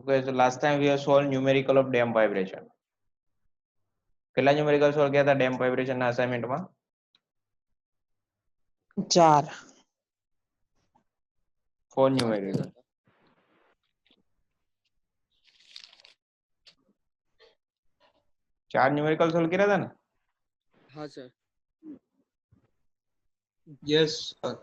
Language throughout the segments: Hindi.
Okay, so last time we have solved numerical of damp vibration. કેટલા ન્યુમેરિકલ સોલ્વ કર્યા હતા ડેમ્પ વાઇબ્રેશન ના અસાઇનમેન્ટમાં? 4. 4 ન્યુમેરિકલ. 4 ન્યુમેરિકલ સોલ્વ કર્યા હતા ને? हाँ सर. Yes, sir.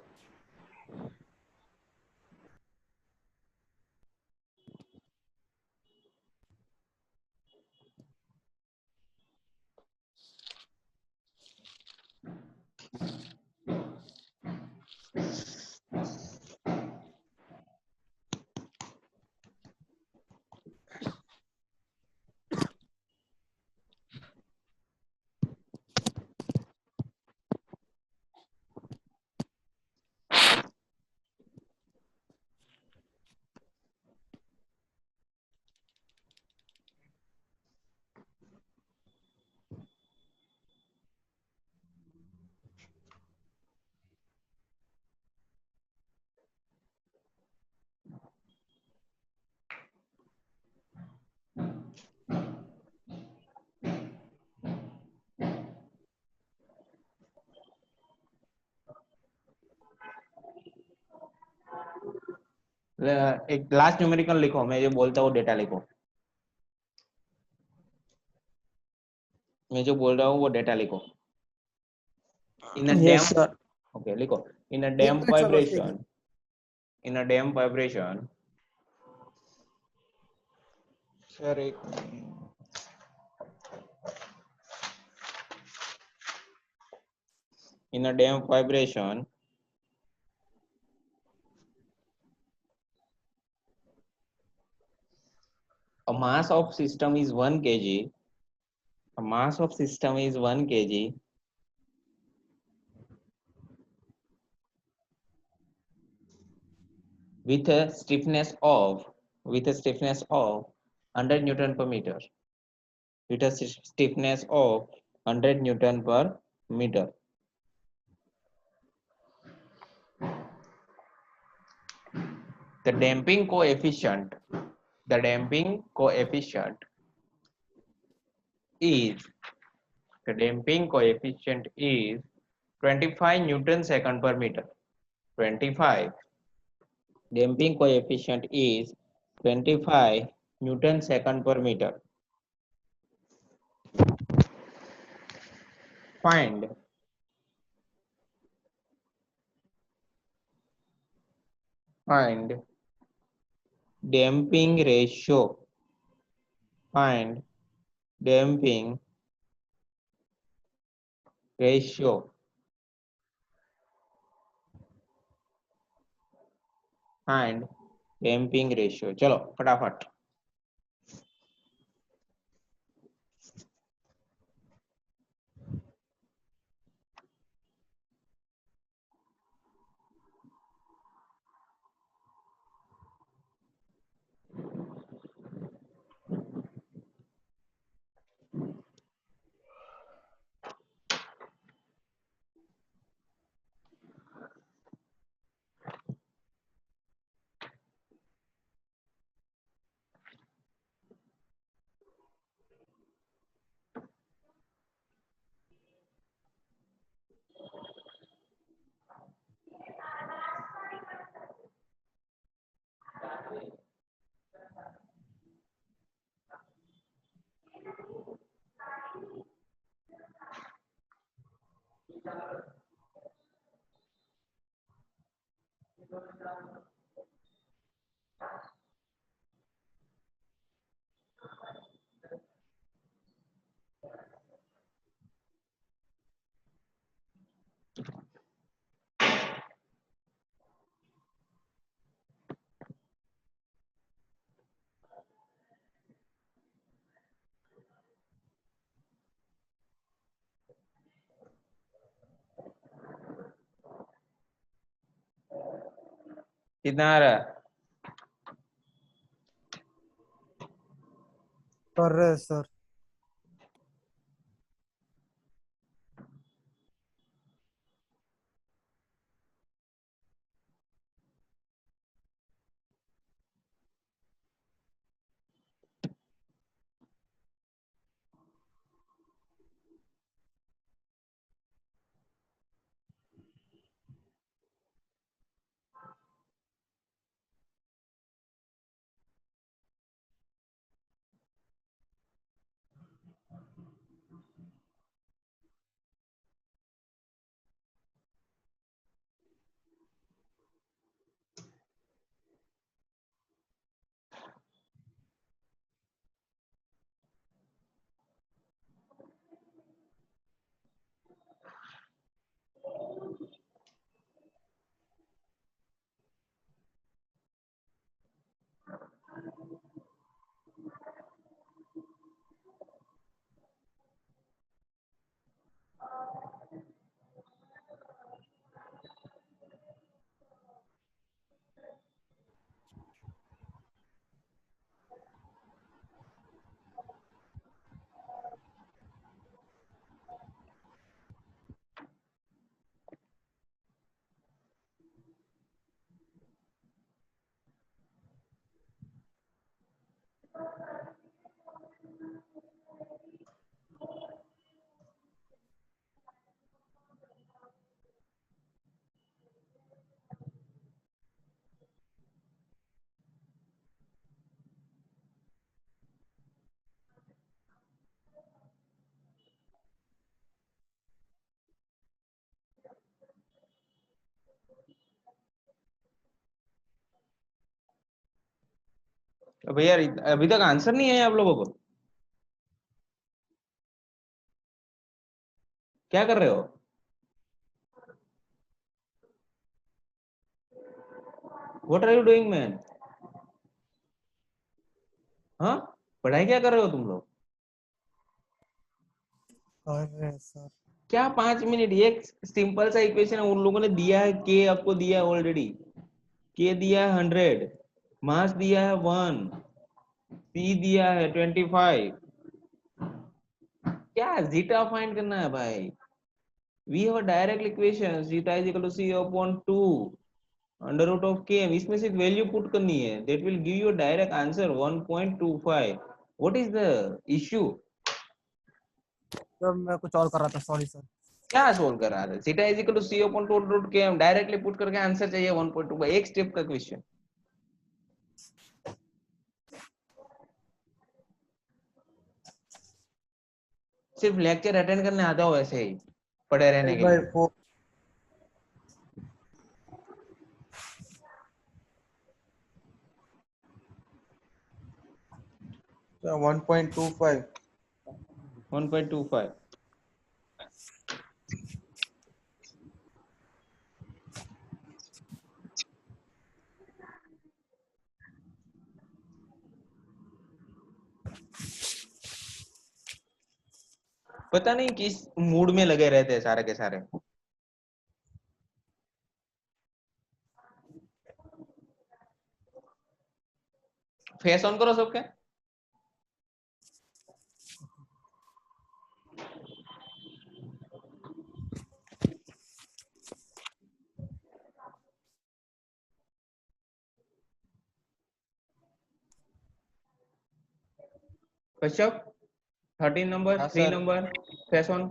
एक लास्ट न्यूमेरिकल लिखो, मैं जो बोलता हूँ डेटा लिखो. मैं जो बोल रहा हूँ वो डेटा लिखो. इन अ Yes, डैम्प, sir. ओके लिखो. इन अ डैम्प वाइब्रेशन, इन अ डैम्प वाइब्रेशन, Sir, एक in a damp vibration, a mass of system is 1 kg. A mass of system is 1 kg. With a stiffness of 100 Newton per meter. With a stiffness of 100 Newton per meter. The damping coefficient is 25 Newton second per meter. 25. Damping coefficient is 25 Newton second per meter. Find damping ratio. Find damping ratio. Find damping ratio. चलो फटाफट. कितना आ रहा है? कर रहे हैं सर. भैया अभी तक आंसर नहीं है आप लोगों को? क्या कर रहे हो? What are you doing man? हाँ, पढ़ाई क्या कर रहे हो तुम लोग? कर रहे हैं सर। क्या 5 मिनट? एक सिंपल सा इक्वेशन है, उन लोगों ने दिया है के, आपको दिया है ऑलरेडी। के दिया है 100, मास दिया है 1, सी दिया है 25। क्या जीटा फाइंड करना है भाई? We have a direct equation, zeta is equal to C upon 2 under root of k. इसमें सिर्फ वैल्यू पुट करनी है, that will give you direct answer 1.25। What is the issue? Sir मैं कुछ और कर रहा था, सॉरी सर। क्या सोल्व कर रहा है? Theta is equal to C upon 2 root के, हम डायरेक्टली पुट करके आंसर चाहिए 1.2। एक स्टेप का क्वेश्चन। सिर्फ लेक्चर अटेंड करने आता हो वैसे ही पढ़े रहने के लिए। 4 1.25. 1.25। पता नहीं किस मूड में लगे रहते हैं सारे के सारे। फेस ऑन करो सबके। कश्यप 13 नंबर, हाँ 3 सर. Number, face on.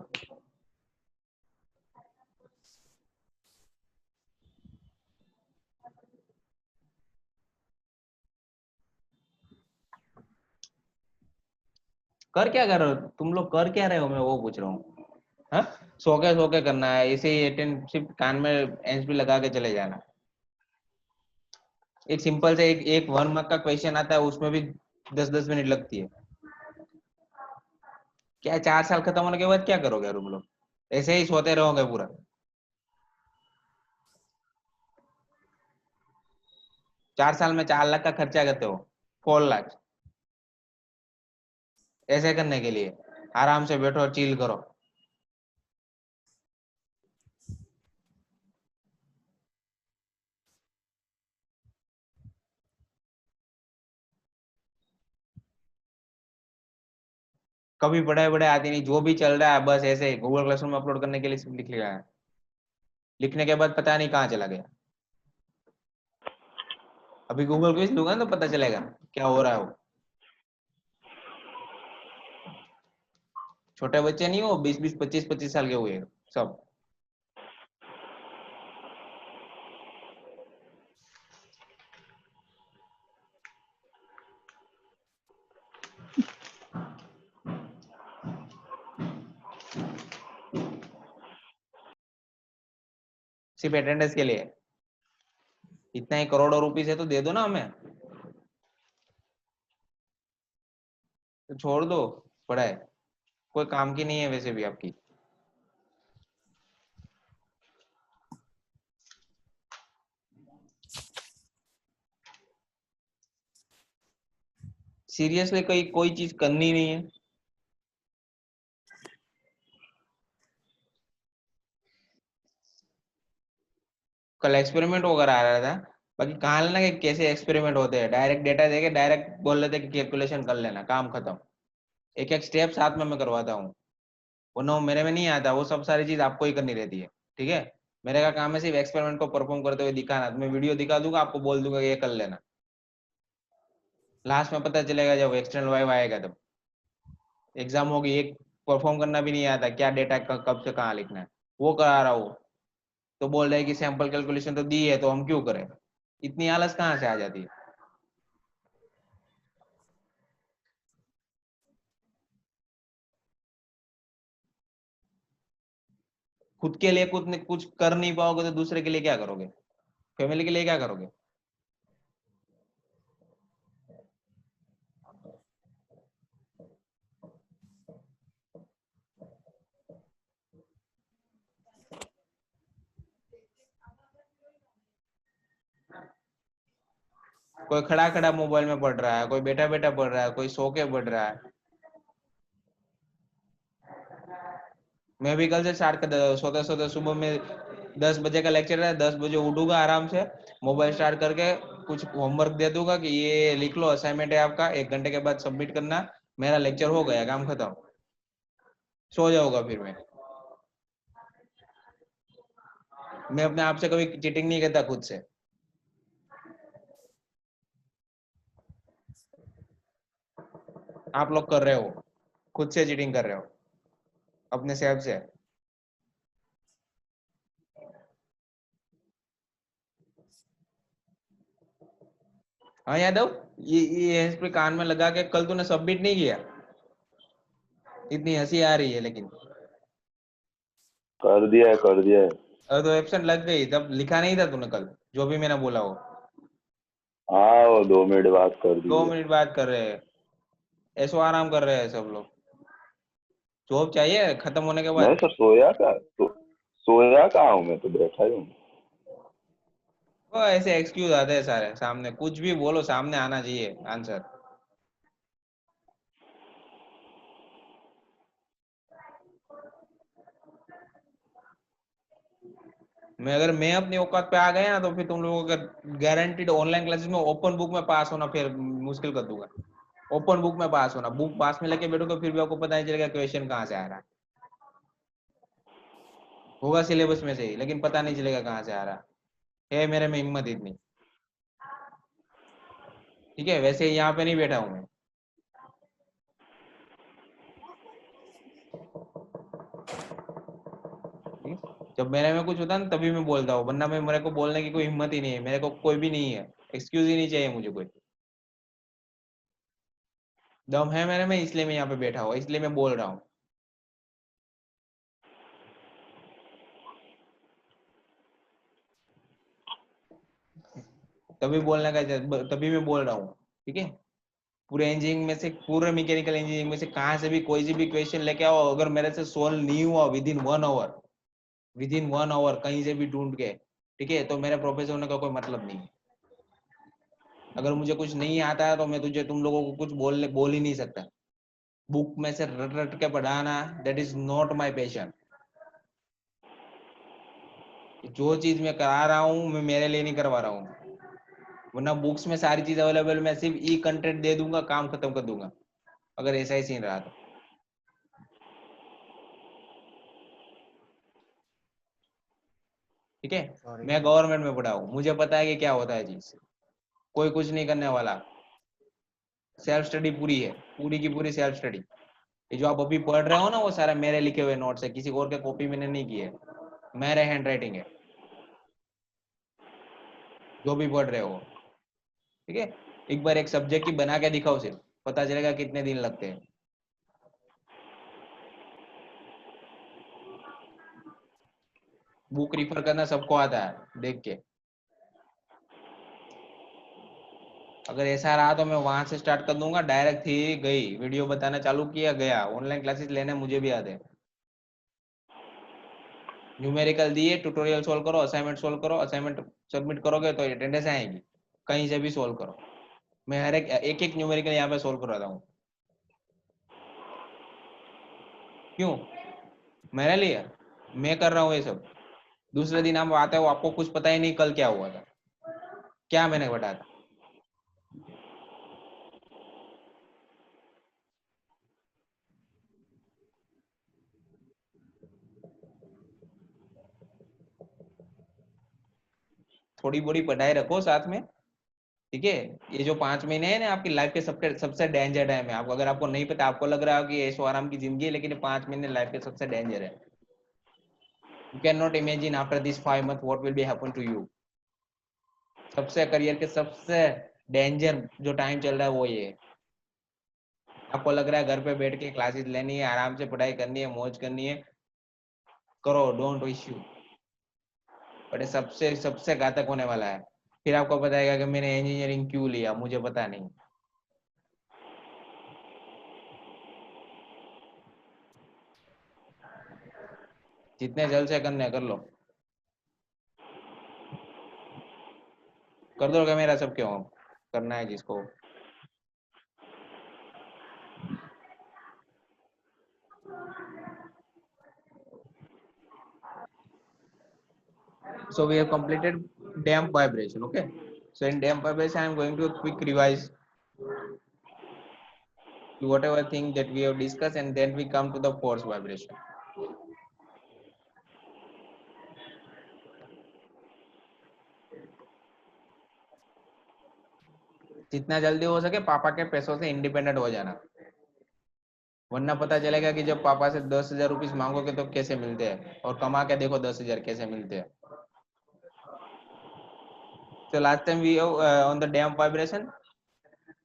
कर क्या कर रहे हो तुम लोग? कर क्या रहे हो, मैं वो पूछ रहा हूँ। हाँ, सो के करना है इसे, अटेंड सिर्फ कान में एंस भी लगा के चले जाना। एक सिंपल से एक 1 मार्क का क्वेश्चन आता है, उसमें भी 10-10 मिनट लगती है। क्या 4 साल खत्म होने के बाद क्या करोगे तुम लोग? ऐसे ही सोते रहोगे पूरा? 4 साल में 4 लाख का खर्चा करते हो, 4 लाख ऐसे करने के लिए। आराम से बैठो, चिल करो। कभी पढ़ाई बड़े आती नहीं, जो भी चल रहा है बस ऐसे गूगल क्लासरूम में अपलोड करने के लिए सिर्फ लिख लिया है। लिखने के बाद पता नहीं कहाँ चला गया। अभी गूगल क्विज लूंगा ना तो पता चलेगा क्या हो रहा है वो। छोटे बच्चे नहीं हो, 20-20, 25-25 साल के हुए सब। सिर्फ अटेंडेंस के लिए इतना ही करोड़ों रुपीस है तो दे दो ना हमें, तो छोड़ दो पढ़ाई। कोई काम की नहीं है वैसे भी आपकी। सीरियसली कोई कोई चीज करनी नहीं है। कल एक्सपेरिमेंट वगैरह आ रहा था, बाकी कहाँ लेना कि कैसे एक्सपेरिमेंट होते हैं। डायरेक्ट डेटा देके डायरेक्ट बोल लेते कि कैलकुलेशन कर लेना, काम खत्म। एक एक स्टेप साथ में मैं करवाता हूँ, वरना वो मेरे में नहीं आता, वो सब सारी चीज आपको ही करनी रहती है। ठीक है, मेरे का काम है सिर्फ एक्सपेरिमेंट को परफॉर्म करते हुए दिखाना। तो मैं वीडियो दिखा दूंगा, आपको बोल दूंगा ये कर लेना। लास्ट में पता चलेगा जब एक्सटर्नल वाइव आएगा, तब एग्जाम होगी, एक परफॉर्म करना भी नहीं आता, क्या डेटा कब से कहाँ लिखना है वो करा रहा हूँ। तो बोल रहे हैं कि सैंपल कैलकुलेशन तो दी है तो हम क्यों करें। इतनी आलस कहाँ से आ जाती है? खुद के लिए कुछ कर नहीं पाओगे तो दूसरे के लिए क्या करोगे? फैमिली के लिए क्या करोगे? कोई खड़ा खड़ा मोबाइल में पढ़ रहा है, कोई बैठा बैठा पढ़ रहा है, कोई सो के पढ़ रहा है। मैं भी कल से स्टार्ट कर, सोते सोते सुबह में 10 बजे का लेक्चर है, 10 बजे उठूंगा आराम से, मोबाइल स्टार्ट करके कुछ होमवर्क दे दूंगा कि ये लिख लो, असाइनमेंट है आपका, 1 घंटे के बाद सबमिट करना, मेरा लेक्चर हो गया, काम खत्म, सो जाऊंगा फिर मैं अपने आप से कभी चीटिंग नहीं करता खुद से। आप लोग कर रहे हो, खुद से चीटिंग कर रहे हो अपने सेल्फ से। हाँ यादव, ये इस पे कान में लगा के कल तूने सबमिट नहीं किया, इतनी हंसी आ रही है लेकिन। कर दिया है। अरे तो एब्सेंट लग गई, तब लिखा नहीं था तूने कल जो भी मैंने बोला हो। हाँ वो 2 मिनट बाद कर 2 दीजिए। मिनट बात कर रहे हैं, ऐसो आराम कर रहे हैं सब लोग, जॉब चाहिए खत्म होने के नहीं बाद। सर, सोया कहाँ हूँ, मैं तो बैठा ही हूँ। वो ऐसे एक्सक्यूज आते हैं सारे, सामने कुछ भी बोलो सामने आना चाहिए आंसर। मैं अपनी औकात पे आ गया ना तो फिर तुम लोगों का गारंटीड ऑनलाइन क्लासेस में ओपन बुक में पास होना फिर मुश्किल कर दूंगा। ओपन बुक में पास होना, बुक पास में लेके बैठोगे फिर भी आपको पता नहीं चलेगा क्वेश्चन कहाँ से आ रहा है। होगा सिलेबस में से ही लेकिन पता नहीं चलेगा कहाँ से आ रहा है मेरे में हिम्मत इतनी। ठीक है, वैसे यहाँ पे नहीं बैठा हूँ मैं। ठीक है? जब मेरे में कुछ होता है ना तभी मैं बोलता हूँ, वरना मैं मेरे को बोलने की कोई हिम्मत ही नहीं है, मेरे को कोई भी नहीं है, एक्सक्यूज ही नहीं चाहिए मुझे कोई। दम है मेरे में इसलिए मैं यहाँ पे बैठा हुआ, इसलिए मैं बोल रहा हूँ। तभी मैं बोल रहा हूँ। ठीक है, पूरे इंजीनियरिंग में से, पूरे मैकेनिकल इंजीनियरिंग में से कहाँ से भी कोई सी भी क्वेश्चन लेके आओ, अगर मेरे से सोल्व नहीं हुआ विद इन 1 आवर कहीं से भी ढूंढ के, ठीक है, तो मेरे प्रोफेसर होने का कोई मतलब नहीं है। अगर मुझे कुछ नहीं आता है तो मैं तुम लोगों को कुछ बोल ही नहीं सकता। बुक में से रट रट के पढ़ाना, that is not my passion. जो चीज मैं करा रहा हूँ मैं मेरे लिए नहीं करवा रहा हूँ, वरना बुक्स में सारी चीज अवेलेबल, मैं सिर्फ ई कंटेंट दे दूंगा, काम खत्म कर दूंगा, अगर ऐसा ही सीन रहा तो। ठीक है, मैं गवर्नमेंट में पढ़ा हूँ, मुझे पता है कि क्या होता है चीज, कोई कुछ नहीं करने वाला, सेल्फ स्टडी पूरी है, पूरी की पूरी सेल्फ स्टडी। ये जो आप अभी पढ़ रहे हो ना वो सारा मेरे लिखे हुए नोट्स है, किसी और के कॉपी मैंने नहीं की है, मेरे हैंड राइटिंग है जो भी पढ़ रहे हो। ठीक है, एक बार एक सब्जेक्ट की बना के दिखाओ, सिर्फ पता चलेगा कितने दिन लगते हैं। बुक रिफर करना सबको आता है देख के। अगर ऐसा रहा तो मैं वहां से स्टार्ट कर दूंगा, डायरेक्ट थी गई, वीडियो बताना चालू किया गया, ऑनलाइन क्लासेस लेने मुझे भी आते हैं। न्यूमेरिकल दिए, ट्यूटोरियल सोल्व करो, असाइनमेंट सोल्व करो, असाइनमेंट सबमिट करोगे तो अटेंडेंस आएगी, कहीं से भी सोल्व करो। मैं हर एक एक न्यूमेरिकल यहाँ पे सोल्व करवाता हूँ। क्यों? मेरे लिए मैं कर रहा हूँ ये सब, दूसरे दिन आप आते हो आपको कुछ पता ही नहीं कल क्या हुआ था, क्या मैंने बताया था। थोड़ी बड़ी पढ़ाई रखो साथ में। ठीक है, ये जो 5 महीने है ना आपकी लाइफ के सबसे सबसे डेंजर टाइम है। आपको, अगर आपको नहीं पता, आपको लग रहा है कि ऐशो आराम की जिंदगी है, लेकिन ये 5 महीने लाइफ के सबसे डेंजर है। You can not imagine after this 5 month what will be happen to you. सबसे करियर के सबसे डेंजर जो टाइम चल रहा है वो ये है। आपको लग रहा है घर पे बैठ के क्लासेस लेनी है, आराम से पढ़ाई करनी है, मौज करनी है, करो, डोंट इश्यू, बट ये सबसे सबसे घातक होने वाला है। फिर आपको बताएगा कि मैंने इंजीनियरिंग क्यों लिया, मुझे पता नहीं। जितने जल्द से करने कर लो, कर दो क्या मेरा सब क्यों। करना है जिसको। So we have completed damp vibration. Okay, so in damp vibration I am going to quick revise whatever thing that we have discussed, and then we come to the force vibration. जितना जल्दी हो सके पापा के पैसों से इंडिपेंडेंट हो जाना, वरना पता चलेगा कि जब पापा से 10,000 रुपीज मांगोगे तो कैसे मिलते हैं, और कमा के देखो 10,000 कैसे मिलते हैं। So last time we have on the damp vibration,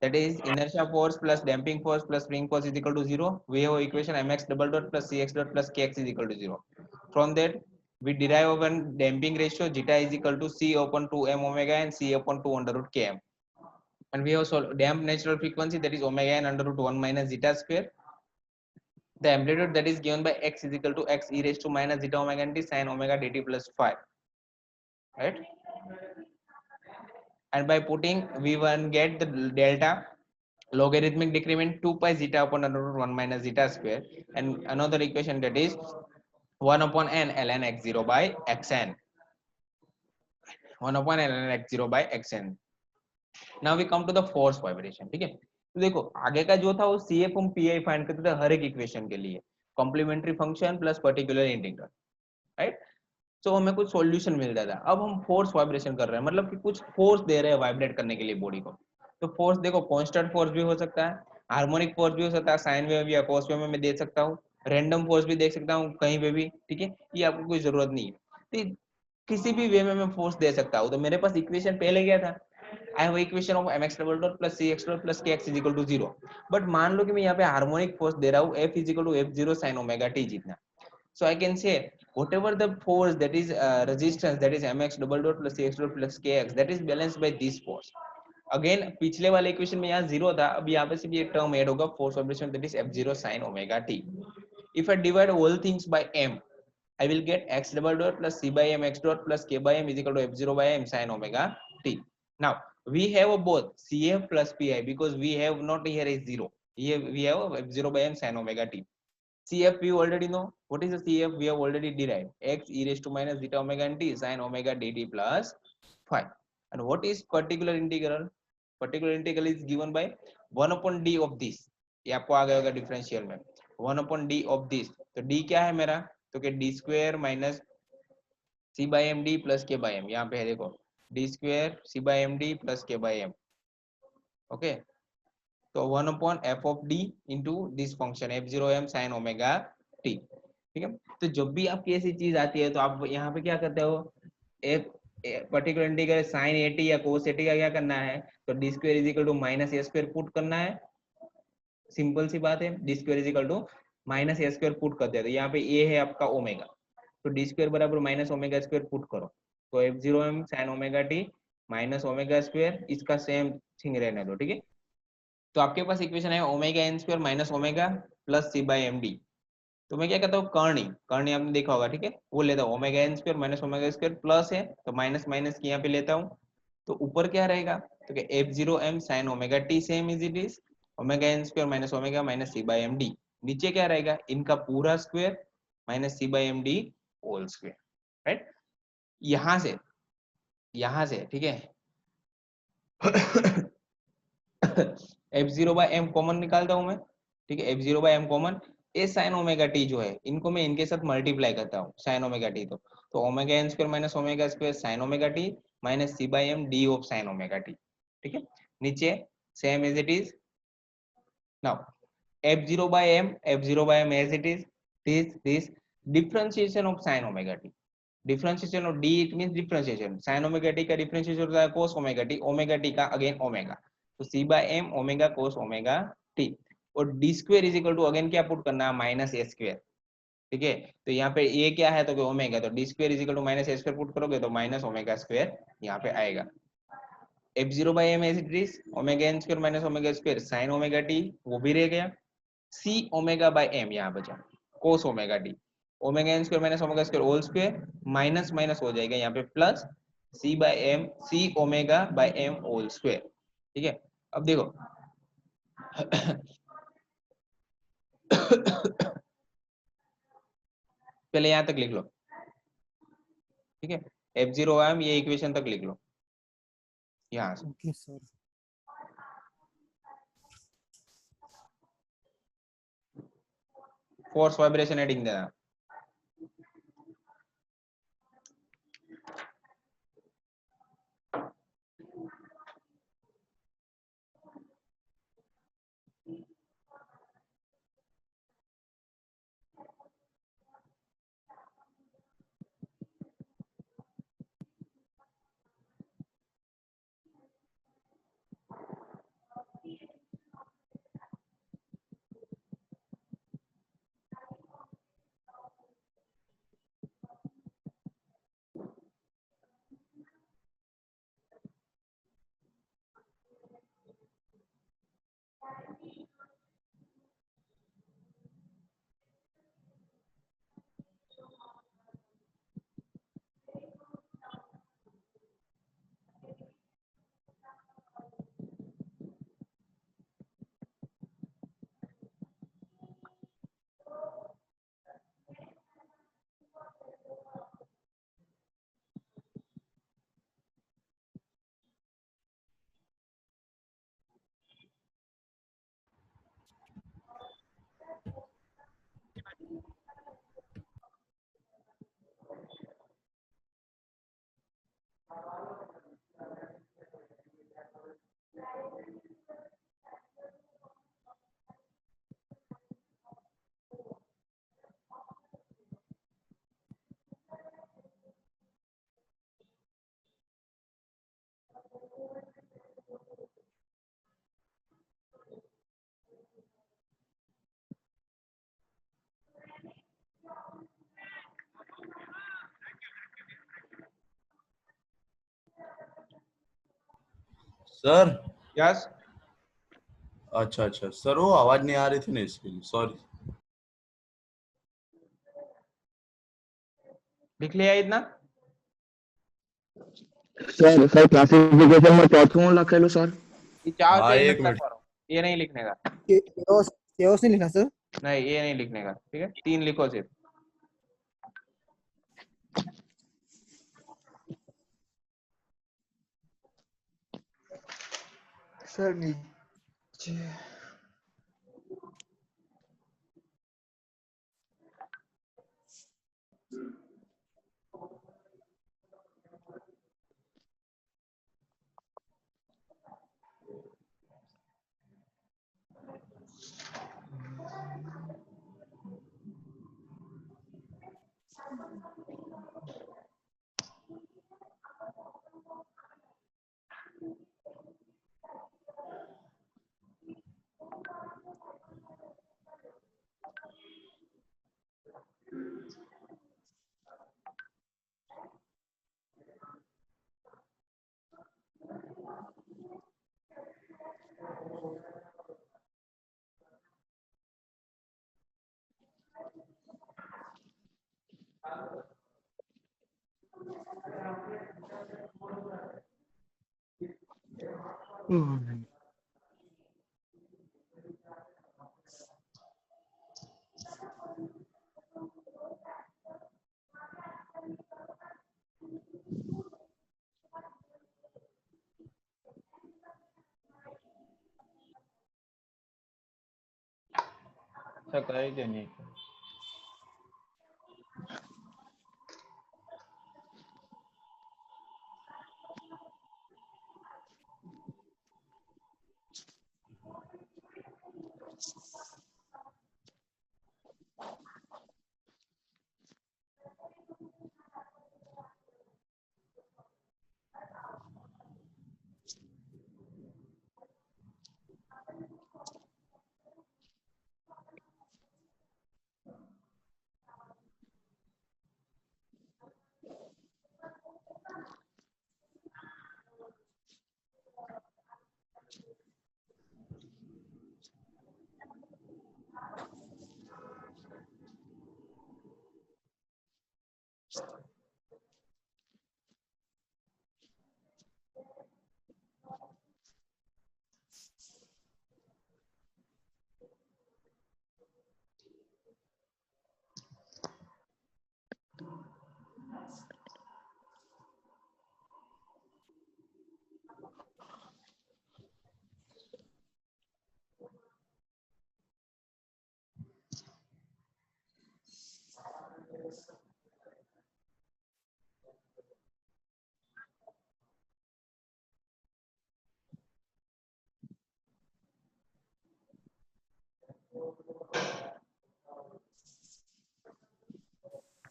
that is inertia force plus damping force plus spring force is equal to 0. We have equation mx double dot plus cx dot plus kx is equal to 0. From that we derive one damping ratio zeta is equal to c upon 2 m omega and c upon 2 under root km. And we have damped natural frequency, that is omega n under root 1 minus zeta square. The amplitude that is given by x is equal to x e raised to minus zeta omega n t sin omega dt plus phi, right? And by putting v1 get the delta logarithmic decrement 2 pi zeta upon under root 1 minus zeta square, and another equation that is 1 upon n ln x0 by xn, 1 upon ln x0 by xn. Now we come to the force vibration. ठीक है, तो देखो आगे का जो था वो CF हम PI फाइंड करते थे हर एक इक्वेशन के लिए, complementary function plus particular integral, right? तो हमें कुछ सॉल्यूशन मिलता था। अब हम फोर्स वाइब्रेशन कर रहे हैं, मतलब कि कुछ फोर्स दे रहे हैं वाइब्रेट करने के लिए बॉडी को। तो फोर्स देखो कांस्टेंट फोर्स भी हो सकता है, हार्मोनिक फोर्स भी हो सकता है, साइन वेव या कॉस वेव में मैं दे सकता हूँ, रैंडम फोर्स भी देख सकता हूँ कहीं पे भी, ठीक है, ये आपको कोई जरूरत नहीं है, तो किसी भी वे में मैं फोर्स दे सकता हूँ। तो मेरे पास इक्वेशन पहले क्या था, I have equation of mx double dot plus cx dot plus kx is equal to 0, but मान लो कि मैं यहाँ पे हार्मोनिक फोर्स दे रहा हूँ f is equal to f0 sin omega t जितना। So I can say whatever the force that is resistance, that is mx double dot plus cx dot plus kx, that is balanced by this force. Again पिछले वाले इक्वेशन में यहाँ 0 था, अब यहाँ पे सिर्फ ये टर्म ऐड होगा force vibration, that is f0 sin omega t. If I divide all things by m, I will get x double dot plus c by m x dot plus k by m is equal to f0 by m sin omega t. Now we have both cf plus pi because we have not here is 0. Here we have f0 by m sin omega t. CF we already know. What is the CF? We have already derived x e raised to minus zeta omega n t sin omega dt plus phi. And what is particular integral? Particular integral is given by 1 upon d of this. ये आपको आ गया होगा डिफरेंशियल में 1 upon d of this. तो d क्या है मेरा, तो कि d square minus c by m d plus k by m, यहाँ पे है देखो d square c by m d plus k by m. Okay, तो 1 upon f of d into this function f0m sin omega t, ठीक है। तो जब भी आपकी ऐसी चीज आती है तो आप यहाँ पे क्या करते हो, एक पर्टिकुलर इंटीग्रल sin at या cos at का क्या करना है, तो d square is equal to minus A square put करना है, सिंपल सी बात है, d square is equal to minus A square put करते हैं। तो यहाँ पे a है आपका ओमेगा, तो d स्क्वायर बराबर माइनस ओमेगा स्क्वायर पुट करो, तो f0m sin omega t minus omega square, इसका सेम थिंग रहने दो, ठीक है। तो आपके पास इक्वेशन है omega N square minus omega plus C by M D. तो मैं क्या कहता हूँ कर्णी आपने देखा होगा, ठीक है, वो लेता हूँ omega N square minus omega square plus है तो माइनस माइनस की यहाँ पे लेता हूँ, तो ऊपर क्या रहेगा, तो क्या f0m sin omega t same is it is omega N square minus omega minus C by M D, नीचे क्या रहेगा इनका पूरा square minus C by M D whole square, right. यहाँ से ठीक है f0 बाय m कॉमन निकालता हूं मैं, ठीक है, f0 by m common, A sin omega t जो है इनको मैं इनके साथ मल्टीप्लाई करता हूं sin ओमेगा t, तो omega n square minus omega square sin omega t minus c by m d of sin omega t, ठीक है। नीचे same as it is, now f0 by m as it is this differentiation of sin omega t, differentiation of d it means differentiation, sin omega t का differentiation होता है cos ओमेगा t का अगेन ओमेगा, तो c by m omega cos omega t, और d square is equal to again क्या पुट करना है माइनस ए स्क्वायर, ठीक है। तो यहाँ पे a क्या है तो ओमेगा, तो d square is equal to minus A square put करोगे तो माइनस ओमेगा स्क्वायर यहाँ पे आएगा। f0 by m as it is omega n square minus omega square sin omega t वो भी रह गया, c ओमेगा बाय m यहाँ बचा cos omega t, omega n square minus omega square whole square minus minus हो जाएगा यहाँ पे plus c by m c omega by m whole square, ठीक है, अब देखो पहले यहां तक लिख लो, ठीक है, F0 ये इक्वेशन तक लिख लो यहां से। Okay sir. Force vibration heading देना। सर यस, अच्छा अच्छा सर, वो आवाज नहीं आ रही थी ना, इसके लिए सॉरी। लिख लिया इतना। सर सर क्लासिफिकेशन में चौथों लखेलू सर। ये चार हाँ, पेज में एक मिनट। करो, ये नहीं लिखने का, केओस नहीं लिखना सर। नहीं ये नहीं लिखने का, ठीक है, 3 लिखो सिर्फ। सर नीचे अच्छा कर देनी।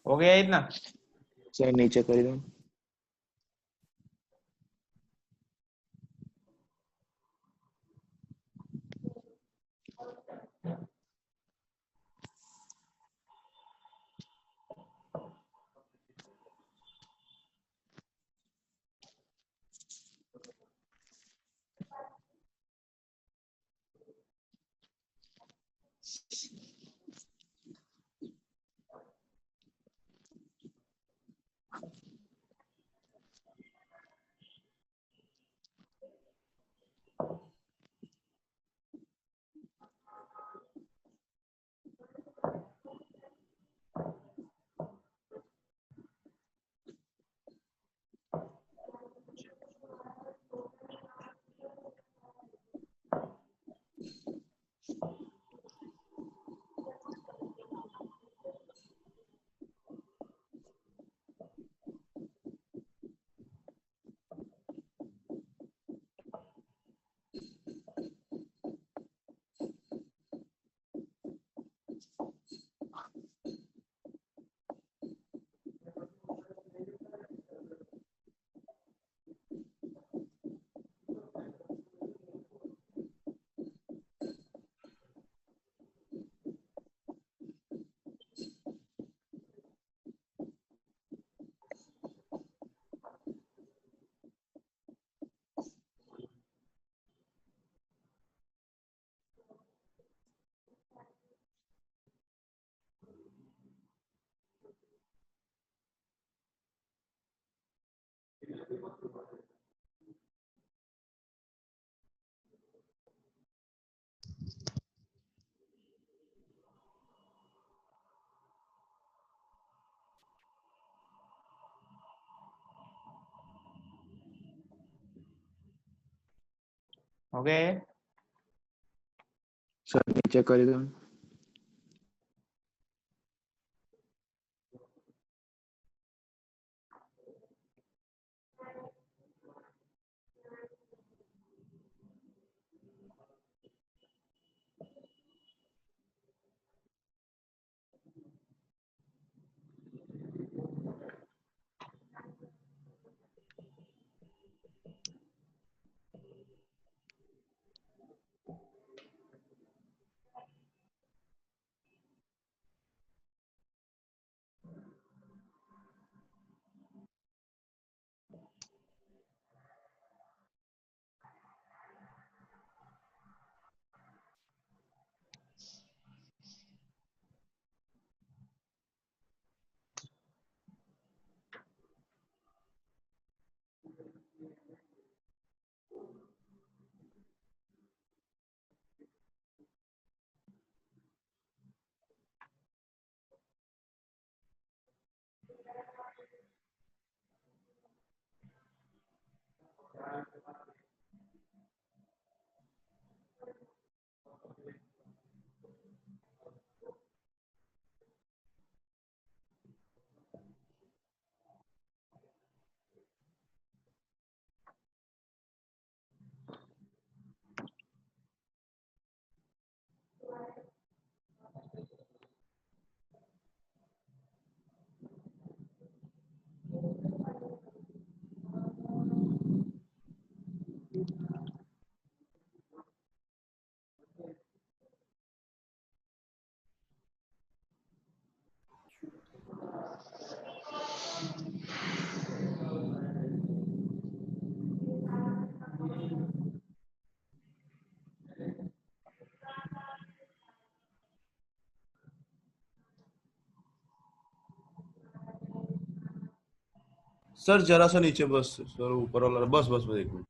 हो गया इतना? सर नीचे कर दो। हो गए? सर नीचे कर दो। सर जरा सा नीचे, बस सर ऊपर वाला, बस बस बस 1 मिनट।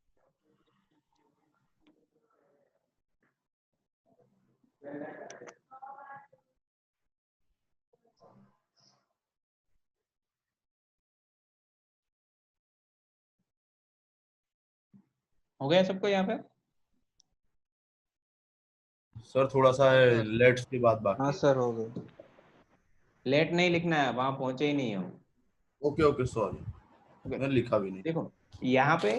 हो गया सबको यहाँ पे? सर थोड़ा सा सर लेट्स की बात हाँ बाकी है। सर हो गए। लेट नहीं लिखना है, वहां पहुंचे ही नहीं हम। ओके ओके सॉरी, ओके, मैंने लिखा भी नहीं। देखो यहाँ पे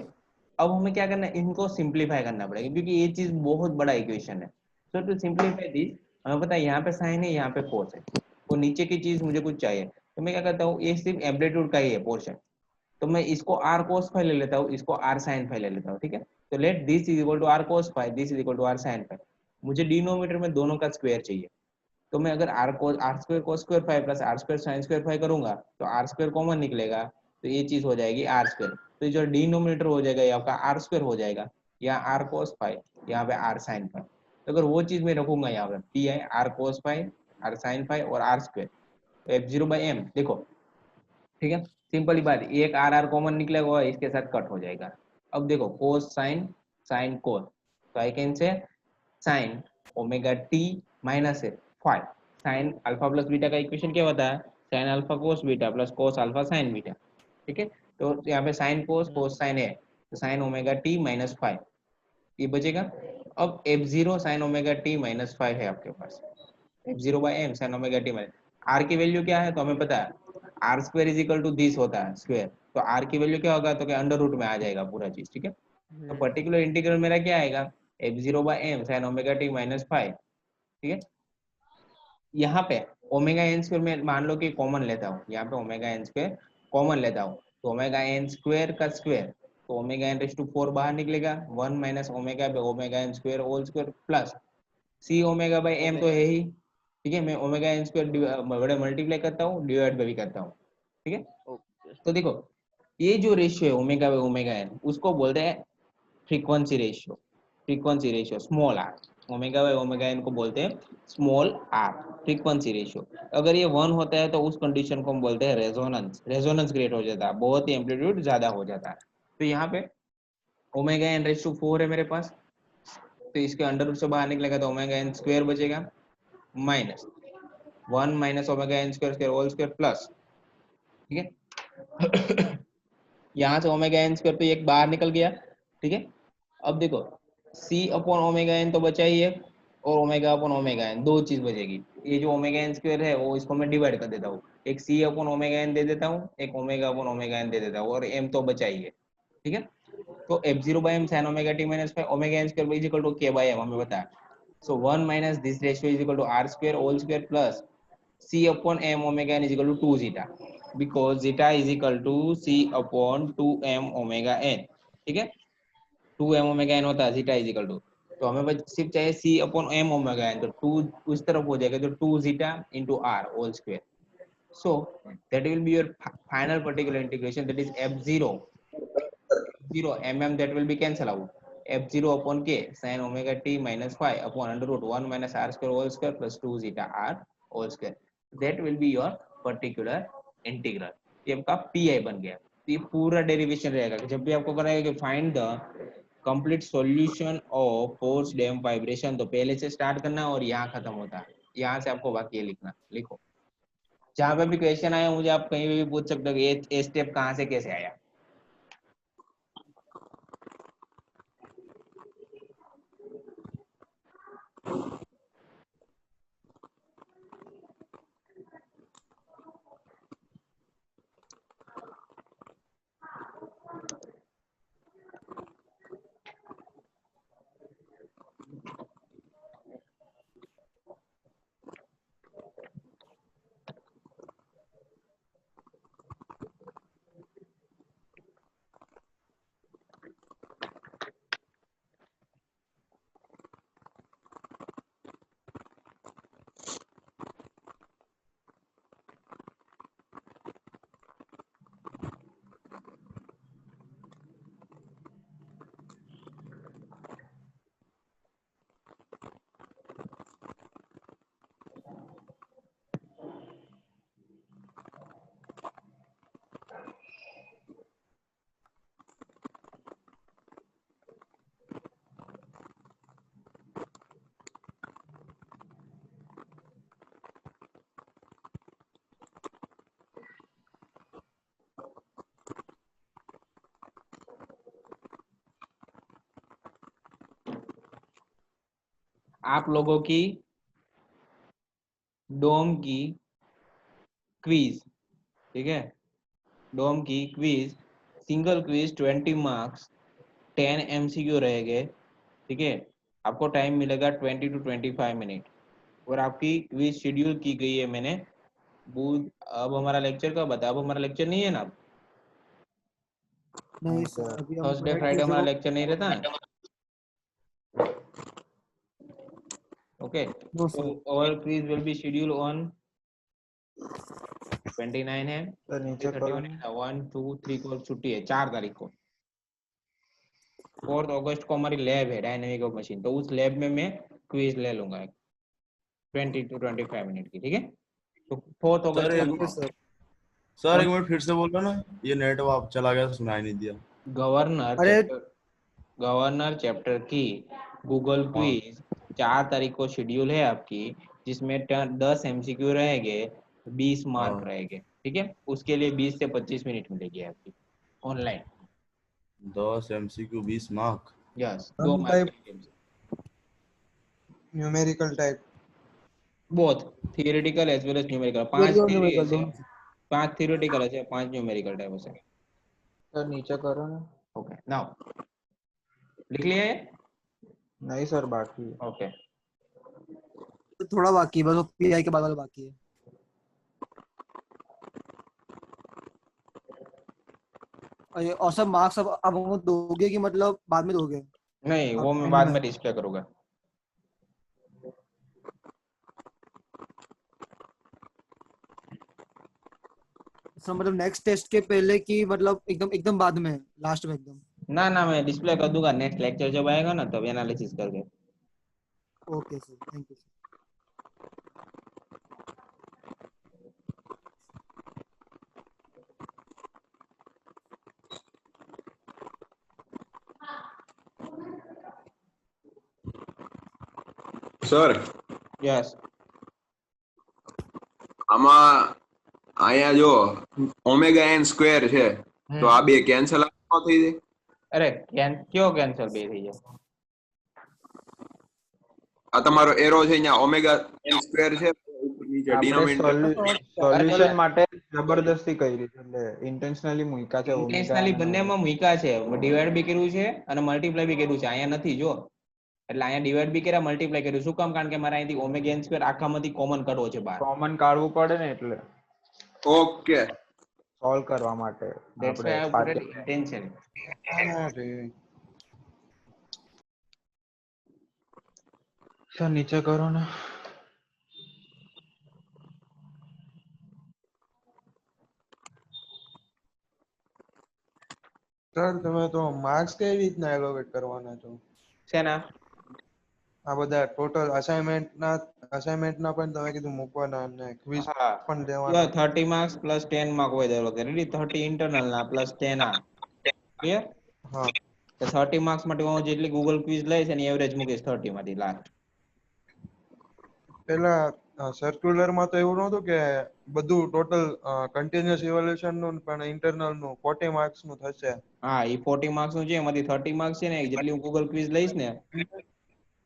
अब हमें क्या करना है, इनको सिंप्लीफाई करना पड़ेगा क्योंकि ये चीज बहुत बड़ा इक्वेशन है। सो टू सिंप्लीफाई दिस, हमें पता है यहाँ पे साइन है, यहाँ पे कोस है, वो नीचे की चीज मुझे कुछ चाहिए। तो मैं क्या करता हूँ, ये सिर्फ एम्पलीट्यूड का ही है पोर्शन, तो मैं इसको r cos फाई ले लेता हूँ, इसको r sin फाई ले लेता हूँ, ठीक है। तो let this is equal to r cos phi, this is equal to r sin phi. मुझे डिनोमिनेटर में दोनों का स्क्वायर चाहिए, तो मैं अगर r square cos square phi plus r square sin square phi करूंगा तो r स्क्वायर कॉमन निकलेगा, तो ये चीज हो जाएगी r स्क्वायर। तो जो डिनोमिनेटर हो जाएगा ये आपका r स्क्वायर हो जाएगा, यहाँ r cos फाई, यहाँ पे r sin फाई। तो अगर वो चीज मैं रखूंगा यहाँ पे p है r cos phi, r sin phi और r स्क्वायर, f0/m देखो, ठीक है। सिंपल ही बात है, एक आर आर कॉमन निकलेगा और इसके साथ कट हो जाएगा। अब देखो कोस साइन, साइन कोस, तो I can say sign omega T minus five, sine alpha plus beta का इक्वेशन क्या होता है, sine alpha cos beta plus cos alpha sign beta, ठीक है। तो यहाँ पे साइन कोस कोस साइन है, तो sine omega T minus five ये बचेगा। अब f0 sine omega T minus five है आपके पास, f0/m sine omega T minus, r की वैल्यू क्या है तो हमें पता है R square is equal to this होता है स्क्वायर, तो आर की वैल्यू क्या होगा तो क्या अंडर रूट में आ जाएगा पूरा चीज, ठीक है। तो पर्टिकुलर इंटीग्रल मेरा क्या आएगा, f0/m sin omega T minus five, ठीक है। यहाँ पे ओमेगा एन स्क्वायर में मान लो कि कॉमन लेता हूँ, यहाँ पे ओमेगा एन स्क्वायर कॉमन लेता हूँ, तो ओमेगा एन स्क्वायर का स्क्वायर, तो ओमेगा एन रेस टू 4 बाहर निकलेगा, 1 माइनस ओमेगा पे omega N square whole square plus C omega by M तो है ही, ठीक है। मैं ओमेगा एन स्क्वायर बड़े मल्टीप्लाई करता हूँ, डिवाइड भी करता हूँ, ठीक है। तो देखो ये जो रेशियो है ओमेगा बाई ओमेगा एन, उसको बोलते हैं frequency ratio, frequency ratio small R, omega by omega N को बोलते हैं स्मॉल आर फ्रीक्वेंसी रेशियो। अगर ये 1 होता है तो उस कंडीशन को हम बोलते हैं रेजोनेंस, रेजोनेंस क्रिएट हो जाता है, बहुत ही एम्पलीट्यूड ज्यादा हो जाता है। तो यहाँ पे ओमेगा एन रेस टू 4 है मेरे पास, तो इसके अंडर रूट से बाहर निकलेगा तो ओमेगा एन स्क्वायर बचेगा minus 1 minus omega N square square whole square plus, ठीक है। यहाँ से ओमेगा एन स्क्वायर तो एक बाहर निकल गया, ठीक है। अब देखो सी अपॉन ओमेगा एन तो बचा ही है, और ओमेगा अपॉन ओमेगा एन दो चीज बचेगी। ये जो ओमेगा एन स्क्वायर है वो इसको मैं डिवाइड कर देता हूँ, एक सी अपॉन ओमेगा एन दे देता हूँ, एक ओमेगा अपॉन ओमेगा एन दे देता हूँ, और एम तो बचा ही है, ठीक है। तो f0/m sin omega T minus five omega N square is equal to k by m हमें पता है, so 1 minus this ratio is equal to r square whole square plus c upon m omega n is equal to 2 zeta, because zeta is equal to c upon 2m omega n, ठीक है। 2m omega n होता है, zeta is equal to, तो हमें बस सिर्फ चाहिए c upon m omega n, तो 2 उस तरफ हो जाएगा, तो 2 zeta into r whole square, so that will be your final particular integration, that is f0 mm, that will be cancel out, f0 upon k sin omega t minus phi upon under root 1 minus r square whole square plus 2 zeta r whole square, that will be your particular integral। ये आपका pi बन गया। तो ये पूरा डेरिवेशन रहेगा कि जब भी आपको कराएगा कि find the complete solution of force damp vibration, तो पहले से स्टार्ट करना और यहाँ खत्म होता है, यहाँ से आपको बाकी ये लिखना, लिखो। जहाँ पे भी क्वेश्चन आया मुझे आप कहीं भी पूछ सकते हो ये स्टेप कहाँ से कैसे आया। आप लोगों की डोम की क्विज, ठीक है, डोम की quiz single quiz 20 marks 10 MCQ रहेंगे, ठीक है। आपको टाइम मिलेगा 20 to 25 मिनट, और आपकी क्विज शेड्यूल की गई है मैंने बुध, अब हमारा लेक्चर कब बता, अब हमारा लेक्चर नहीं है ना, नहीं सर, अभी हम थर्सडे फ्राइडे हमारा लेक्चर नहीं रहता है। ओके, नो तो sir. our quiz will be scheduled on 29 है, सर नीचे करो 31 है, 1 2 3 को छुट्टी है, 4 तारीख को। 4 अगस्त को हमारी लैब है डायनेमिक ऑफ मशीन, तो उस लैब में मैं क्विज ले लूंगा 20 to 25 मिनट की, ठीक है। तो 4 सर अगस्त एक ओके सर। सर एक मिनट फिर से बोलो ना, ये नेट वाप चला गया, सुनाई नहीं दिया। गवर्नर अरे चैप्टर, गवर्नर चैप्टर की गूगल क्विज 4 तारीख को शेड्यूल है आपकी, जिसमें 10 एमसीक्यू रहेंगे, 20 मार्क हाँ, रहेंगे, ठीक है। उसके लिए 20 से 25 मिनट मिलेगी आपकी online. 10 MCQ 20 mark. Yes, 2 sum mark type numerical type. Both theoretical as well as numerical, 5 theory और थ्योरी न्यूमेरिकल है, दोनों। 5 थियोरेटिकल है, 5 न्यूमेरिकल टाइप है। सर नीचे करो ना। ओके, नाउ लिख लिया है। नहीं सर बाकी है। ओके, थोड़ा बाकी है, बस वो पीआई के बाद वाला बाकी है। और सब मार्क्स अब हमको दोगे कि मतलब बाद में दोगे? नहीं वो अब मैं एंड बाद में में डिस्प्ले करूंगा। सर मतलब नेक्स्ट टेस्ट के पहले की मतलब एकदम एकदम बाद में, लास्ट में एकदम। ना ना, मैं डिस्प्ले कर दूंगा, नेक्स्ट लेक्चर जब आएगा ना तब एनालिसिस करके। Okay sir, thank you sir. Sir yes, આમાં અહીંયા જો ઓમેગા એન સ્ક્વેર છે તો આ બે કેન્સલ ન થઈ જાય. अरे क्यों कैंसिल બે થઈ જાય? આ તમારો એરો છે અહીંયા ઓમેગા એન સ્ક્વેર છે ઉપર નીચે આપણે ડિનોમિનેટર સોલ્યુશન માટે જબરદસ્તી કરી છે, એટલે ઇન્ટેન્શનલી મૂક્યા છે ઓમેગા ઇન્ટેન્શનલી બંનેમાં મૂક્યા છે, ડિવાઈડ બી કર્યું છે અને મલ્ટીપ્લાય બી કર્યું છે, અહીંયા નથી જો, એટલે અહીંયા ડિવાઈડ બી કર્યા, મલ્ટીપ્લાય કર્યું, શું કામ? કારણ કે મારે અહીંથી ઓમેગા એન સ્ક્વેર આખામાંથી કોમન કાઢવો છે બહાર, કોમન કાઢવું પડે ને, એટલે ઓકે સોલ્વ કરવા માટે ધેટ્સ આપણે why I put it intention. Sir નીચે કરો ને. સર તમે તો માર્ક્સ કઈ રીતના એલોકેટ કરવાના છો? શેના? આ બધા ટોટલ અસાઇનમેન્ટના પણ તમે કીધું મૂકવાના અને ક્વિઝ હા, પણ જો દેવાના. 30 માર્ક્સ પ્લસ 10 માર્ક હોય દર વખતે, રેડી? 30 ઇન્ટરનલ ના પ્લસ 10 આ, ક્લિયર? હા, તો 30 માર્ક્સ માટે હું જેટલી ગૂગલ ક્વિઝ લઈશ એની એવરેજ મૂકીશ 30 માંથી લાસ્ટ. પેલા સર્ક્યુલરમાં તો એવું નહોતું કે બધું ટોટલ કન્ટિન્યુઅસ ઇવોલ્યુશન નું પણ ઇન્ટરનલ નું 40 માર્ક્સ નું થશે. હા, એ 40 માર્ક્સ નું છે, એમાંથી 30 માર્ક્સ છે ને જેટલી હું ગૂગલ ક્વિઝ લઈશ ને,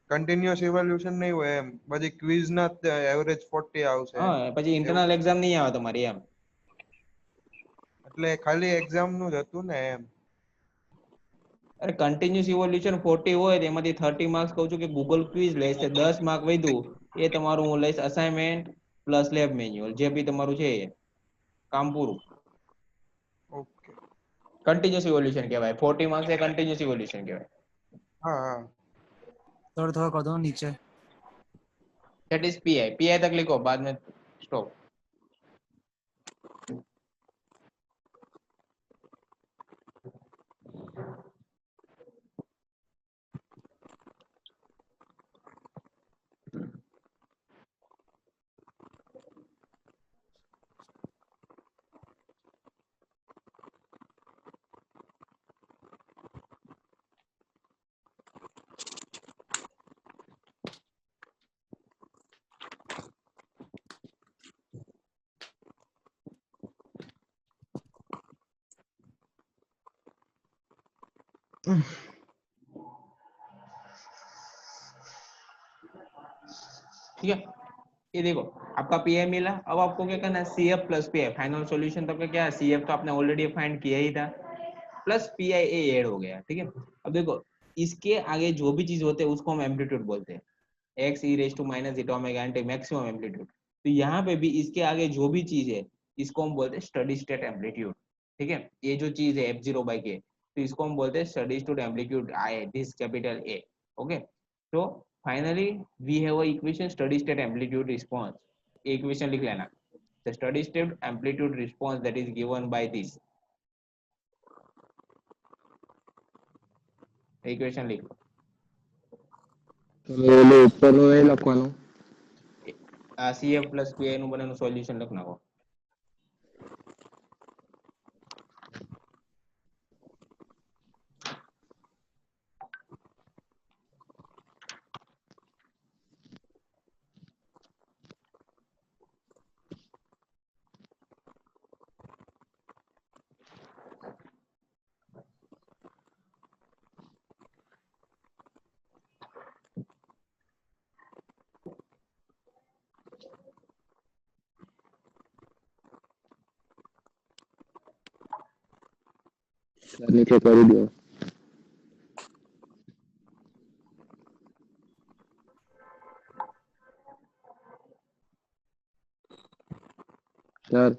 કન્ટિન્યુઅસ ઇવોલ્યુશન નહીં હોય એમ, બધી ક્વિઝ ના એવરેજ 40 આવશે હા પછી એવું. ઇન્ટરનલ એક્ઝામ નહીં આવે તમારી એમ. એટલે ખાલી એક્ઝામ નું જ હતું ને એમ. અરે કન્ટિન્યુઅસ ઇવોલ્યુશન 40 હોય તો એમાંથી 30 માર્ક્સ કહું છું કે ગૂગલ ક્વિઝ લઈશ, તો 10 માર્ક વધ્યું એ તમારું હું લઈશ અસાઇનમેન્ટ પ્લસ લેબ મેન્યુઅલ, જે બી તમારું છે એ કામ પૂરું. ઓકે. કન્ટિન્યુઅસ ઇવોલ્યુશન કહેવાય, 40 માર્ક્સ એ કન્ટિન્યુઅસ ઇવોલ્યુશન કહેવાય. હા હા. थोड़ा थोड़ा कर दो ना नीचे। दैट इज पीआई, पीआई तक लिखो, बाद में स्टॉप. ठीक है, ये देखो आपका पीआई मिला, अब आपको क्या करना है, CF plus pi, final solution तक का क्या है, सीएफ तो आपने ऑलरेडी फाइंड किया ही था, प्लस पीआई ए ऐड हो गया, ठीक है। अब देखो इसके आगे जो भी चीज होते हैं उसको हम एम्पलीट्यूड बोलते हैं, X E raise to minus zeta omega N T maximum amplitude, तो यहाँ पे भी इसके आगे जो भी चीज है इसको हम बोलते हैं स्टडी स्टेट एम्पलीट्यूड। ठीक है, ये जो चीज है F0 by K, तो इसको हम बोलते हैं steady state amplitude I, this capital A। Okay, तो finally we have a equation steady state amplitude response. Equation लिख लेना, the steady state amplitude response that is given by this. Equation लिख लो। એટલે ઉપરનું નહીં લખવાનું. આ CF plus KI નું બનેનું સોલ્યુશન લખ નાખો। સર નીચે કરી દો. સર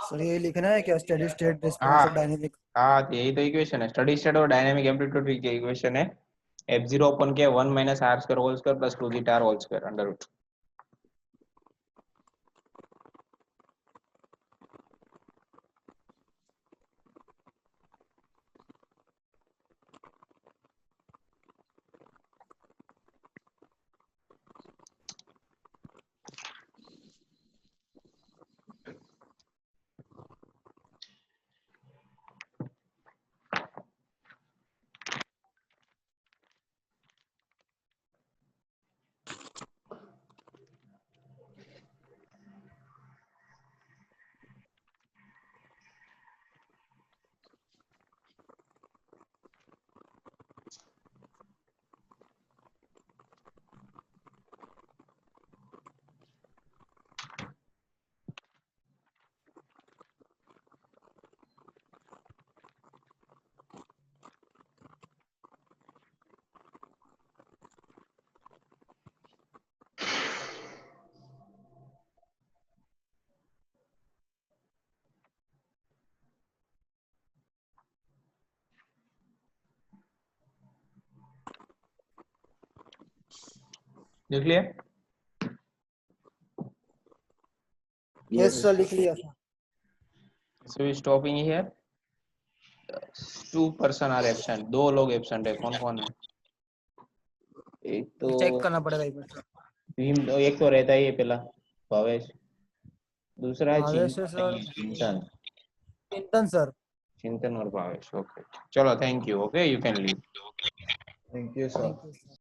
सर ये लिखना है क्या, स्टेडी स्टेट रिस्पांस हाँ। Of dynamic? हाँ, यही तो इक्वेशन है, स्टडी स्टेट और डायनामिक एम्पलीट्यूड की इक्वेशन है। F0 अपन के 1 minus r square whole square plus 2 zeta r whole square under root। लिख लिया? यस सर, लिख लिया sir. So we stopping here। 2 person are absent, 2 लोग absent है। कौन कौन है? एक तो चेक करना पड़ेगा एक मिनट। भीम, एक तो रहता ही है पहला, भावेश। दूसरा है भावेश है सर। चिंतन। चिंतन सर। चिंतन और भावेश। ओके, चलो, thank you. Okay, you can leave. Thank you sir. Thank you sir.